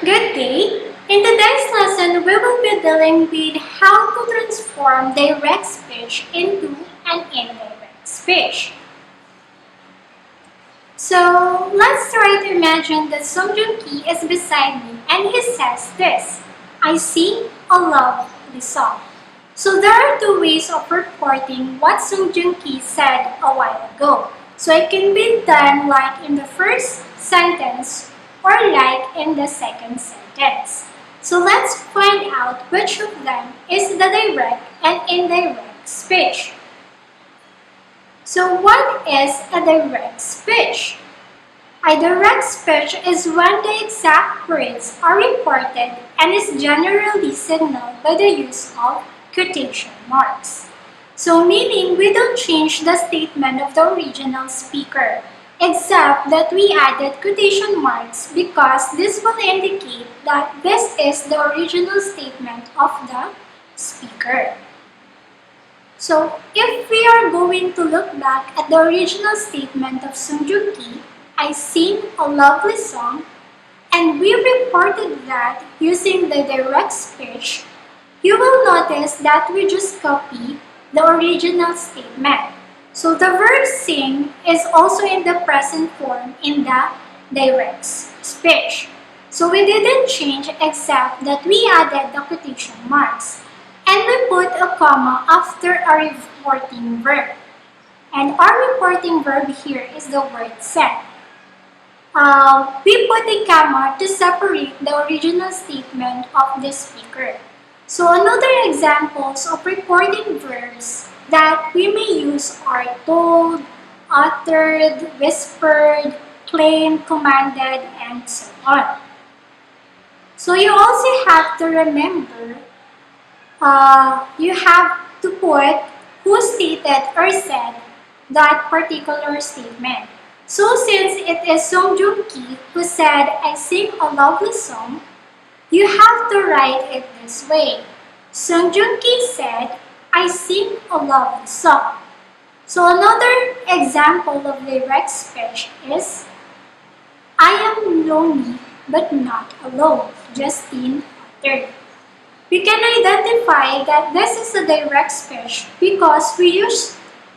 Good day! In today's lesson, we will be dealing with how to transform direct speech into an indirect speech. So, let's try to imagine that Song Joong Ki is beside me and he says this, I sing a lovely song. So there are two ways of reporting what Song Joong Ki said a while ago. So it can be done like in the first sentence or like in the second sentence. So let's find out which of them is the direct and indirect speech. So what is a direct speech? A direct speech is when the exact words are reported and is generally signaled by the use of quotation marks. So meaning we don't change the statement of the original speaker, except that we added quotation marks because this will indicate that this is the original statement of the speaker. So if we are going to look back at the original statement of Song Joong Ki, I sing a lovely song, and we reported that using the direct speech, you will notice that we just copy the original statement. So the verb sing is also in the present form in the direct speech. So we didn't change except that we added the quotation marks and we put a comma after a reporting verb. And our reporting verb here is the word send. We put a comma to separate the original statement of the speaker. So another examples of reporting verbs that we may use are told, uttered, whispered, claimed, commanded, and so on. So you also have to remember, you have to put who stated or said that particular statement. So since it is Song Joong Ki who said, I sing a lovely song, you have to write it this way. Song Joong Ki said, I sing a lovely song. So another example of direct speech is, I am lonely but not alone, Justine uttered. We can identify that this is a direct speech because we use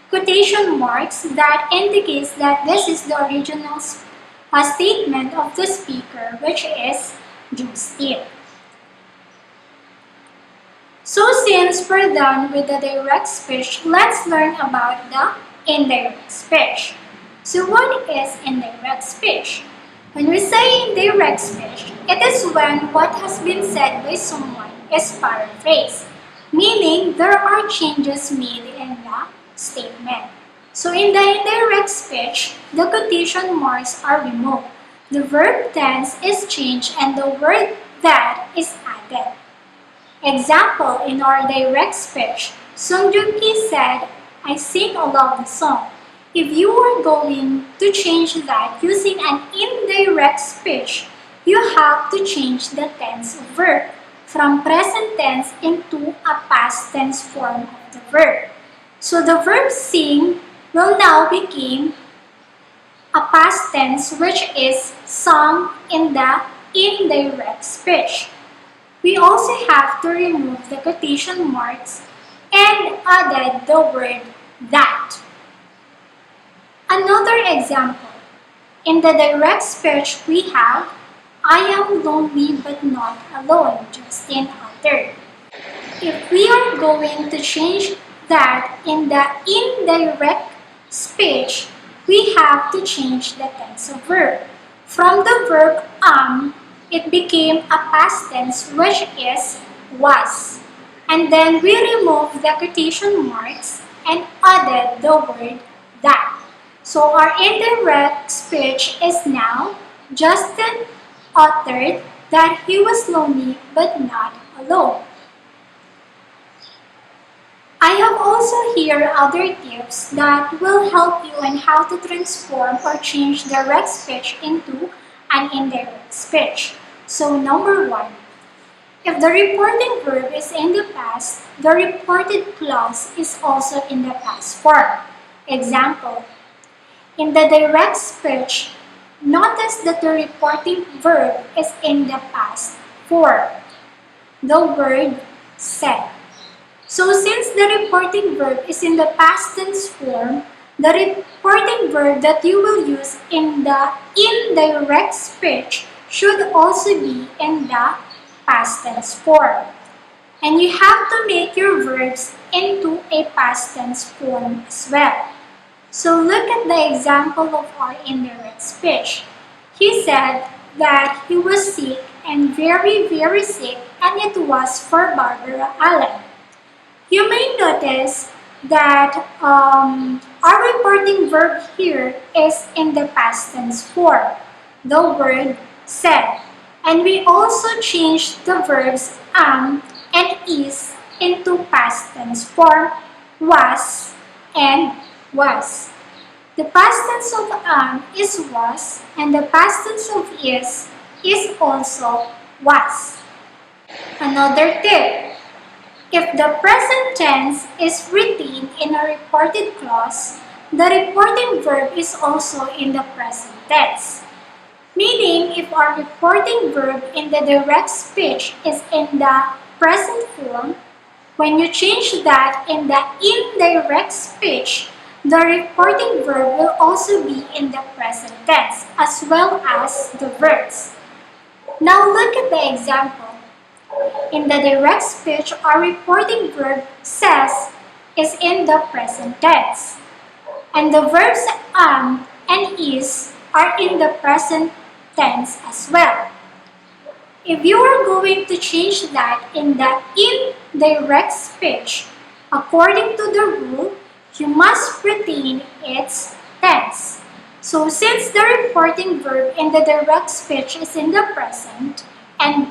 quotation marks that indicates that this is the original statement of the speaker, which is Justine. So since we're done with the direct speech, let's learn about the indirect speech. So what is indirect speech? When we say indirect speech, it is when what has been said by someone is paraphrased, meaning there are changes made in the statement. So in the indirect speech, the quotation marks are removed, the verb tense is changed, and the word that is added. Example, in our direct speech, Song Joong Ki said, I sing a lovely song. If you were going to change that using an indirect speech, you have to change the tense of verb from present tense into a past tense form of the verb. So the verb sing will now become a past tense, which is sung in the indirect speech. We also have to remove the quotation marks and added the word that. Another example, in the direct speech we have, I am lonely but not alone, Justine uttered. If we are going to change that in the indirect speech, we have to change the tense of verb. From the verb it became a past tense, which is was. And then we removed the quotation marks and added the word that. So our indirect speech is now, Justin uttered that he was lonely but not alone. I have also here other tips that will help you on how to transform or change direct speech into an indirect speech. So number 1, if the reporting verb is in the past, the reported clause is also in the past form. Example, in the direct speech, notice that the reporting verb is in the past form, the word said. So since the reporting verb is in the past tense form, the reporting verb that you will use in the indirect speech should also be in the past tense form. And you have to make your verbs into a past tense form as well. So look at the example of our indirect speech. He said that he was sick and very, very sick, and it was for Barbara Allen. You may notice that our reporting verb here is in the past tense form, the word said. And we also changed the verbs and is into past tense form, was and was. The past tense of is was, and the past tense of is also was. Another tip. If the present tense is retained in a reported clause, the reporting verb is also in the present tense. Meaning, if our reporting verb in the direct speech is in the present form, when you change that in the indirect speech, the reporting verb will also be in the present tense, as well as the verbs. Now look at the example. In the direct speech, our reporting verb says is in the present tense. And the verbs and is are in the present tense as well. If you are going to change that in the indirect speech, according to the rule, you must retain its tense. So since the reporting verb in the direct speech is in the present, and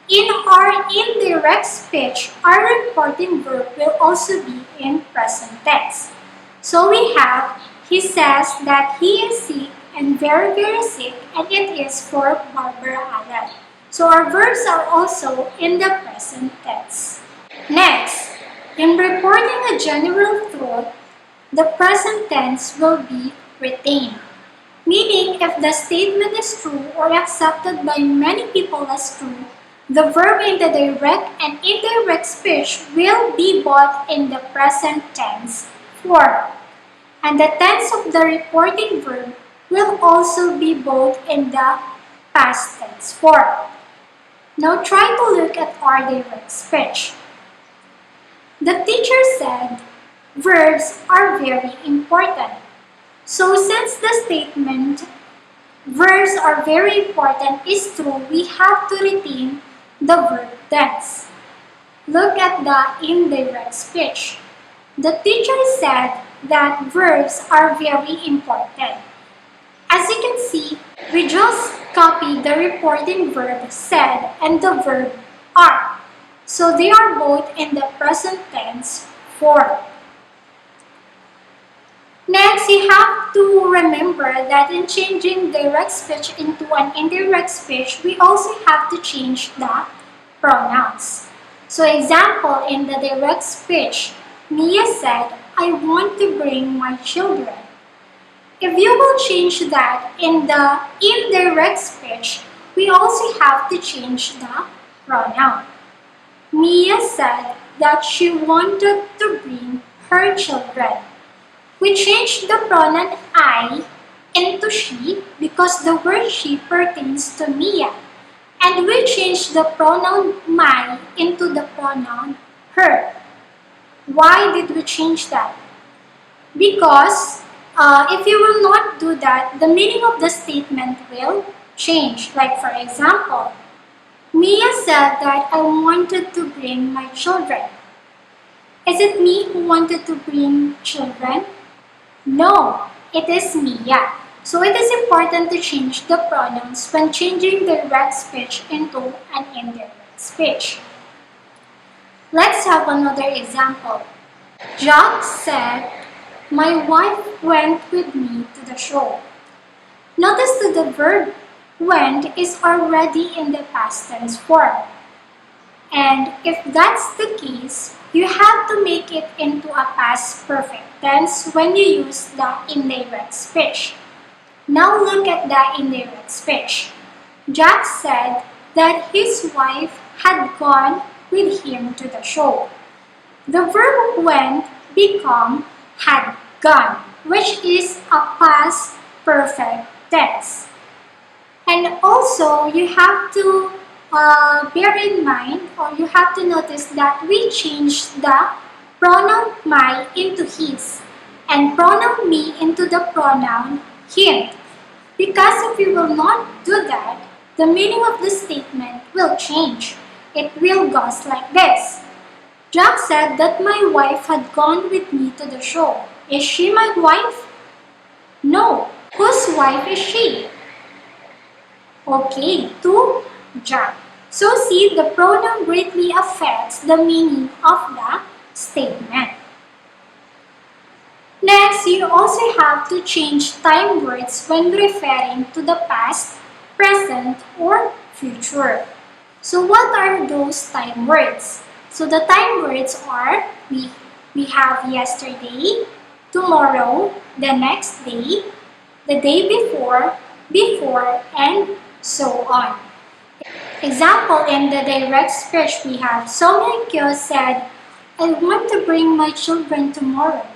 in our indirect speech, our reporting verb will also be in present tense. So we have, he says that he is sick and very, very sick, and it is for Barbara Allen. So our verbs are also in the present tense. Next, in reporting a general truth, the present tense will be retained. Meaning, if the statement is true or accepted by many people as true, the verb in the direct and indirect speech will be both in the present tense form. And the tense of the reporting verb will also be both in the past tense form. Now try to look at our direct speech. The teacher said, verbs are very important. So since the statement, verbs are very important is true, we have to retain the verb tense. Look at the indirect speech. The teacher said that verbs are very important. As you can see, we just copied the reporting verb said and the verb are. So they are both in the present tense form. Next, you have to remember that in changing direct speech into an indirect speech, we also have to change the pronouns. So example, in the direct speech, Niña said, I want to bring my children. If you will change that in the indirect speech, we also have to change the pronoun. Niña said that she wanted to bring her children. We changed the pronoun I into she because the word she pertains to Niña. And we changed the pronoun my into the pronoun her. Why did we change that? Because if you will not do that, the meaning of the statement will change. Like for example, Niña said that I wanted to bring my children. Is it me who wanted to bring children? No, it is Niña. So it is important to change the pronouns when changing direct speech into an indirect speech. Let's have another example. Jack said, my wife went with me to the show. Notice that the verb went is already in the past tense form. And if that's the case, you have to make it into a past perfect tense when you use the indirect speech. Now look at the indirect speech. Jack said that his wife had gone with him to the show. The verb went become had gone, which is a past perfect tense. And also, you have to bear in mind, or you have to notice that we changed the pronoun my into his and pronoun me into the pronoun him. Because if we will not do that, the meaning of the statement will change. It will go like this. Jack said that my wife had gone with me to the show. Is she my wife? No. Whose wife is she? Okay, to Jack. So see, the pronoun greatly affects the meaning of the statement. Next, you also have to change time words when referring to the past, present, or future. So what are those time words? So the time words are, we have yesterday, tomorrow, the next day, the day before, and so on. Example, in the direct speech we have, Song Hye-kyo said, I want to bring my children tomorrow.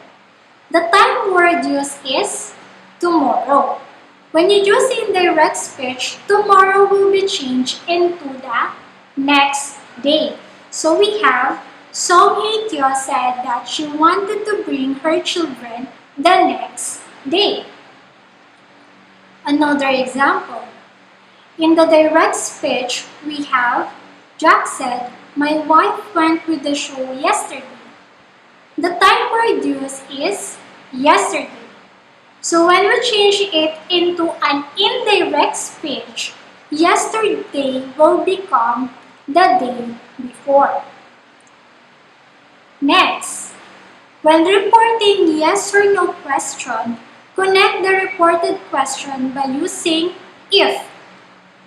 The time word used is tomorrow. When you use indirect speech, tomorrow will be changed into the next day. So we have, Song Hye-kyo said that she wanted to bring her children the next day. Another example. In the direct speech, we have, Jack said, my wife went to the show yesterday. The time word used is yesterday. So when we change it into an indirect speech, yesterday will become the day before. Next, when reporting yes or no question, connect the reported question by using if.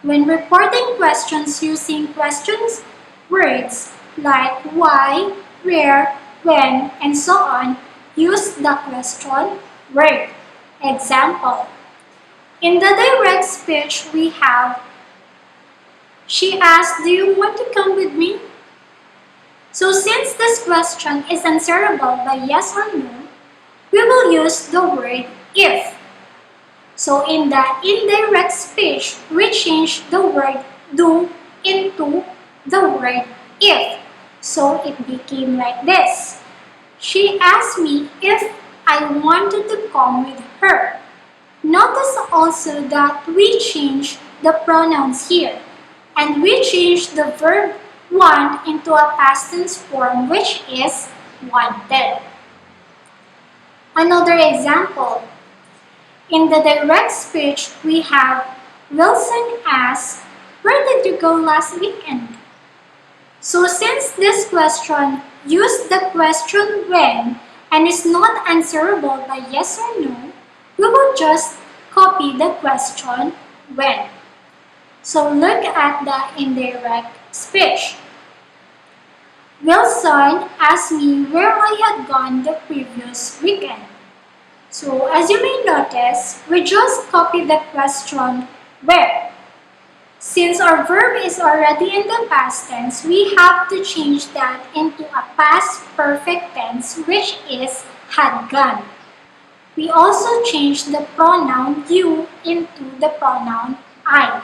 When reporting questions using questions words like why, where, when, and so on, use the question word. Example, in the direct speech we have, she asked, do you want to come with me? So since this question is answerable by yes or no, we will use the word if. So in the indirect speech, we change the word do into the word if. So it became like this. She asked me if I wanted to come with her. Notice also that we change the pronouns here. And we change the verb want into a past tense form, which is wanted. Another example. In the direct speech, we have Wilson asked, where did you go last weekend? So since this question used the question when and is not answerable by yes or no, we will just copy the question when. So look at the indirect speech. Wilson asked me where I had gone the previous weekend. So as you may notice, we just copy the question where. Since our verb is already in the past tense, we have to change that into a past perfect tense, which is had gone. We also change the pronoun you into the pronoun I.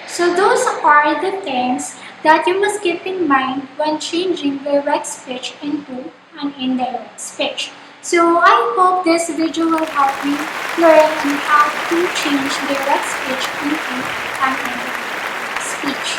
So those are the things that you must keep in mind when changing direct speech into an indirect speech. So I hope this video will help you learn on how to change direct speech into an indirect speech.